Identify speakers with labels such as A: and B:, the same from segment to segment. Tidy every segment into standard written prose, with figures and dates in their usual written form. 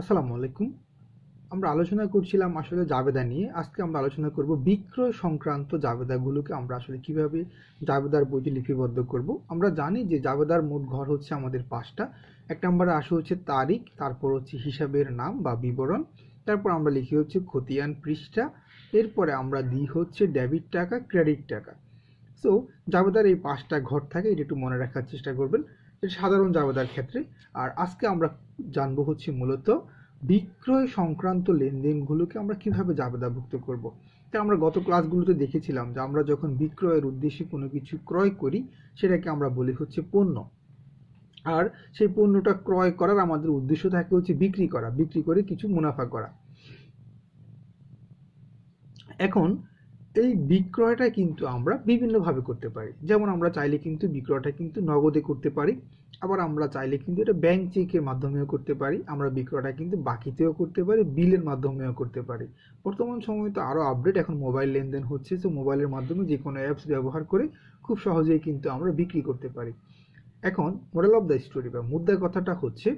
A: আসসালামু আলাইকুম। আমরা আলোচনা করছিলাম আসলে জাবেদা নিয়ে। আজকে আমরা আলোচনা করব বিক্রয় সংক্রান্ত জাবেদাগুলোকে আমরা আসলে কিভাবে জাবেদার বইতে লিপিবদ্ধ করব। আমরা জানি যে জাবেদার মোট ঘর হচ্ছে আমাদের 5টা। 1 নম্বরে আসে হচ্ছে তারিখ, তারপর হচ্ছে হিসাবের নাম বা বিবরণ, তারপর আমরা লিখি হচ্ছে খতিয়ান পৃষ্ঠা, এরপরে আমরা দিই হচ্ছে ডেবিট টাকা, ক্রেডিট টাকা। সো জাবেদার এই 5টা ঘর থাকে, এটা একটু মনে রাখার চেষ্টা করবেন। এটা সাধারণ জাবেদার ক্ষেত্রে। আর আজকে আমরা জানবো হচ্ছে মূলত বিক্রয় সংক্রান্ত লেনদেনগুলোকে আমরা কিভাবে জাবেদাভুক্ত করব। তাই আমরা গত ক্লাসগুলোতে দেখেছিলাম যে আমরা যখন বিক্রয়ের উদ্দেশ্যে কোনো কিছু ক্রয় করি সেটাকে আমরা বলি হচ্ছে পণ্য। আর সেই পণ্যটা ক্রয় করার আমাদের উদ্দেশ্য থাকে হচ্ছে বিক্রি করা, বিক্রি করে কিছু মুনাফা করা। এখন এই বিক্রয়টা কিন্তু আমরা বিভিন্নভাবে করতে পারি। যেমন আমরা চাইলে কিন্তু বিক্রয়টা কিন্তু নগদে করতে পারি, আবার আমরা চাইলে কিন্তু এটা ব্যাংক চেকের মাধ্যমেও করতে পারি, আমরা বিক্রয়টা কিন্তু বাকিতেও করতে পারি, বিলের মাধ্যমেও করতে পারি। বর্তমান সময়ে তো আরও আপডেট, এখন মোবাইল লেনদেন হচ্ছে, তো মোবাইলের মাধ্যমে যে কোনো অ্যাপস ব্যবহার করে খুব সহজেই কিন্তু আমরা বিক্রি করতে পারি। এখন মোরাল অফ দ্য স্টোরি বা মুদ্রার কথাটা হচ্ছে,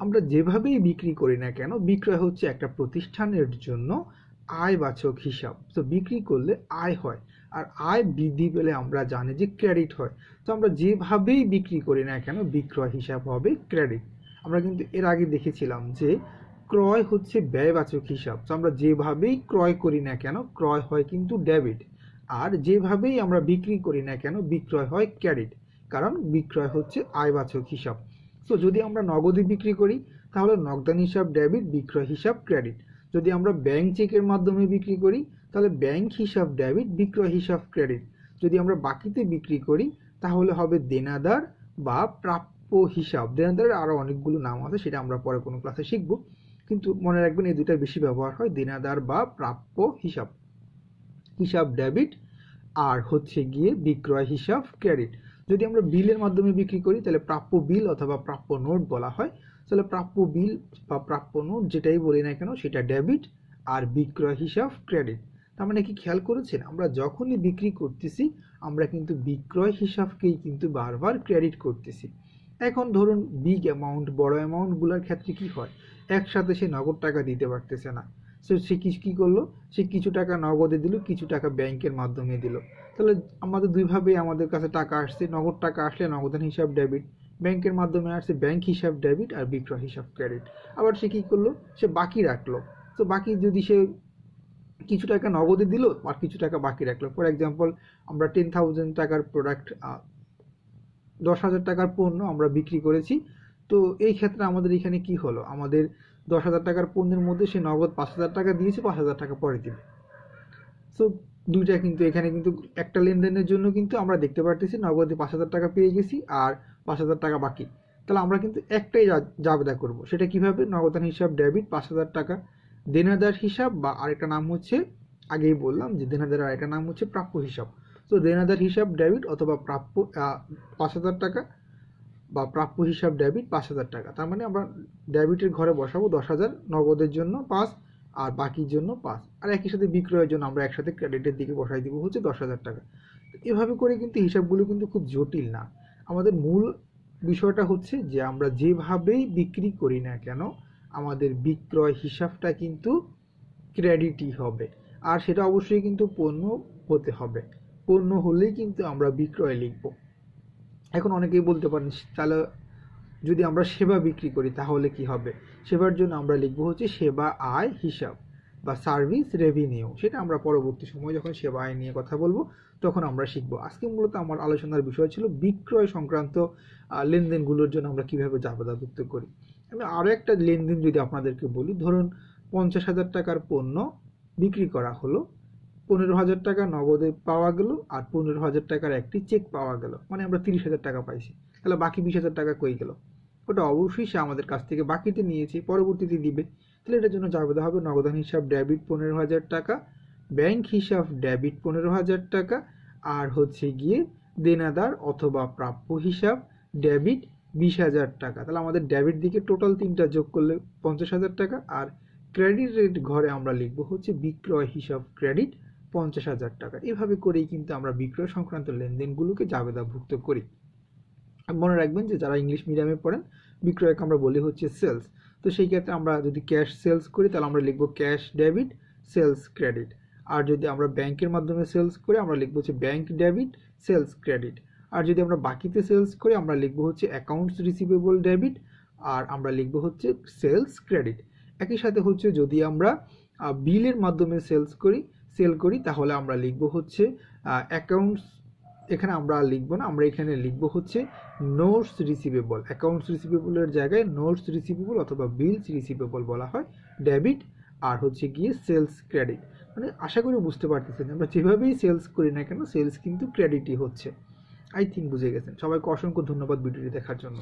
A: আমরা যেভাবেই বিক্রি করি না কেন বিক্রয় হচ্ছে একটা প্রতিষ্ঠানের জন্য আয়বাচক হিসাব। তো বিক্রি করলে আয় হয়, আর আয় বৃদ্ধি পেলে আমরা জানি যে ক্রেডিট হয়। তো আমরা যেভাবেই বিক্রি করি না কেন বিক্রয় হিসাব হবে ক্রেডিট। আমরা কিন্তু এর আগে দেখেছিলাম যে ক্রয় হচ্ছে ব্যয়বাচক হিসাব। তো আমরা যেভাবেই ক্রয় করি না কেন ক্রয় হয় কিন্তু ডেবিট, আর যেভাবেই আমরা বিক্রি করি না কেন বিক্রয় হয় ক্রেডিট, কারণ বিক্রয় হচ্ছে আয়বাচক হিসাব। তো যদি আমরা নগদে বিক্রি করি তাহলে নগদান হিসাব ডেবিট, বিক্রয় হিসাব ক্রেডিট। যদি আমরা ব্যাংক চেকের মাধ্যমে বিক্রি করি তাহলে ব্যাংক হিসাব ডেবিট, বিক্রয় হিসাব ক্রেডিট। যদি আমরা বাকিতে বিক্রি করি তাহলে হবে দেনাদার বা প্রাপ্য হিসাব। দেনাদারের আরও অনেকগুলো নাম আছে, সেটা আমরা পরে কোনো ক্লাসে শিখব, কিন্তু মনে রাখবেন এই দুটা বেশি ব্যবহার হয়, দেনাদার বা প্রাপ্য হিসাব। হিসাব ডেবিট আর হচ্ছে গিয়ে বিক্রয় হিসাব ক্রেডিট। যদি আমরা বিলের মাধ্যমে বিক্রি করি তাহলে প্রাপ্য বিল অথবা প্রাপ্য নোট বলা হয়। তাহলে প্রাপ্য বিল বা প্রাপ্য নোট যেটাই বলি না কেন সেটা ডেবিট, আর বিক্রয় হিসাব ক্রেডিট। তার মানে কি খেয়াল করেছেন, আমরা যখনই বিক্রি করতেছি আমরা কিন্তু বিক্রয় হিসাবকেই কিন্তু বারবার ক্রেডিট করতেছি। এখন ধরুন বিগ অ্যামাউন্ট, বড় অ্যামাউন্টগুলোর ক্ষেত্রে কি হয়, একসাথে সে নগদ টাকা দিতে পারতেছে না, সে কি করলো, সে কিছু টাকা নগদে দিল, কিছু টাকা ব্যাংকের মাধ্যমে দিল। তাহলে আমাদের দুইভাবেই আমাদের কাছে টাকা আসছে, নগদ টাকা আসলে নগদান হিসাব ডেবিট, ব্যাংকের মাধ্যমে আসছে ব্যাংক হিসাব ডেবিট আর বিক্রয় হিসাব ক্রেডিট। আবার সে কি করলো, সে বাকি রাখলো। তো বাকি যদি সে কিছু টাকা নগদে দিল আর কিছু টাকা বাকি রাখলো, ফর এক্সাম্পল আমরা 10,000 টাকার প্রোডাক্ট, 10,000 টাকার পণ্য আমরা বিক্রি করেছি। তো এই ক্ষেত্রে আমাদের এখানে কি হলো, আমাদের 10,000 টাকার পণ্যের মধ্যে সে নগদ 5,000 টাকা দিয়েছে, 5,000 টাকা পরে দিবে। সো দুইটা কিন্তু এখানে কিন্তু একটা লেনদেনের জন্য কিন্তু আমরা দেখতে পারতেছি নগদে 5,000 টাকা পেয়ে গেছি আর 5,000 টাকা বাকি। তাহলে আমরা কিন্তু একটাই জাবেদা করব, সেটা কিভাবে, নগদান হিসাব ডেবিট 5,000 টাকা, দেনাদার হিসাব বা আরেকটা নাম হচ্ছে, আগেই বললাম যে দেনাদার আরেকটা নাম হচ্ছে প্রাপ্য হিসাব। তো দেনাদার হিসাব ডেবিট অথবা প্রাপ্য 5,000 টাকা বা প্রাপ্য হিসাব ডেবিট 5,000 টাকা। তার মানে আমরা ডেবিটের ঘরে বসাবো 10,000, নগদের জন্য 5 আর বাকির জন্য 5, আর একই সাথে বিক্রয়ের জন্য আমরা একসাথে ক্রেডিটের দিকে বসাই দিব হচ্ছে 10,000 টাকা। এভাবে করে কিন্তু হিসাবগুলো কিন্তু খুব জটিল না। আমাদের মূল বিষয়টা হচ্ছে যে আমরা যেভাবেই বিক্রি করি না কেন আমাদের বিক্রয় হিসাবটা কিন্তু ক্রেডিটই হবে, আর সেটা অবশ্যই কিন্তু পণ্য হতে হবে। পণ্য হলেই কিন্তু আমরা বিক্রয় লিখব। এখন অনেকেই বলতে পারেন তাহলে যদি আমরা সেবা বিক্রি করি তাহলে কি হবে, সেবার জন্য আমরা লিখবো হচ্ছে সেবা আয় হিসাব বা সার্ভিস রেভিনিউ। সেটা আমরা পরবর্তী সময় যখন সেবা আয় নিয়ে কথা বলবো তখন আমরা শিখবো। আজকে মূলত আমার আলোচনার বিষয় ছিল বিক্রয় সংক্রান্ত লেনদেনগুলোর জন্য আমরা কিভাবে জাবেদাভুক্ত করি। আমি আরও একটা লেনদেন যদি আপনাদেরকে বলি, ধরুন 50,000 টাকার পণ্য বিক্রি করা হলো, 15,000 টাকা নগদে পাওয়া গেল আর 15,000 টাকার একটি চেক পাওয়া গেল, মানে আমরা 30,000 টাকা পাইছি। তাহলে বাকি 20,000 টাকা কই গেল, ওটা অবশ্যই সে আমাদের কাছ থেকে বাকিতে নিয়েছে, পরবর্তীতে দিবে। তাহলে এটার জন্য জাবেদা হবে নগদান হিসাব ডেবিট 15,000 টাকা, ব্যাংক হিসাব ডেবিট 15,000 টাকা, আর হচ্ছে গিয়ে দেনাদার অথবা প্রাপ্য হিসাব ডেবিট 20,000 টাকা। তাহলে আমাদের ডেবিট দিকে টোটাল তিনটা যোগ করলে 50,000 টাকা, আর ক্রেডিট রেট ঘরে আমরা লিখবো হচ্ছে বিক্রয় হিসাব ক্রেডিট 50,000 টাকা। এভাবে করেই কিন্তু আমরা বিক্রয় সংক্রান্ত লেনদেনগুলোকে জাবেদাভুক্ত করি। মনে রাখবেন যে যারা ইংলিশ মিডিয়ামে পড়েন বিক্রয়কে আমরা বলি হচ্ছে সেলস। তো সেই ক্ষেত্রে আমরা যদি ক্যাশ সেলস করি তাহলে আমরা লিখবো ক্যাশ ডেবিট সেলস ক্রেডিট। আর যদি আমরা ব্যাংকের মাধ্যমে সেলস করি আমরা লিখবো হচ্ছে ব্যাংক ডেবিট সেলস ক্রেডিট। আর যদি আমরা বাকিতে সেলস করি আমরা লিখবো হচ্ছে অ্যাকাউন্টস রিসিভেবল ডেবিট, আর আমরা লিখবো হচ্ছে সেলস ক্রেডিট। একই সাথে হচ্ছে যদি আমরা বিলের মাধ্যমে সেল করি তাহলে আমরা লিখবো হচ্ছে অ্যাকাউন্টস, এখানে আমরা লিখবো না, আমরা এখানে লিখবো হচ্ছে নোটস রিসিভেবল। অ্যাকাউন্টস রিসিভেবলের জায়গায় নোটস রিসিভেবল অথবা বিলস রিসিভেবল বলা হয়, ডেবিট আর হচ্ছে গিয়ে সেলস ক্রেডিট। মানে আশা করি বুঝতে পারতেছেন আমরা যেভাবেই সেলস করি না কেন সেলস কিন্তু ক্রেডিটই হচ্ছে। আই থিঙ্ক বুঝে গেছেন। সবাইকে অসংখ্য ধন্যবাদ ভিডিওটি দেখার জন্য।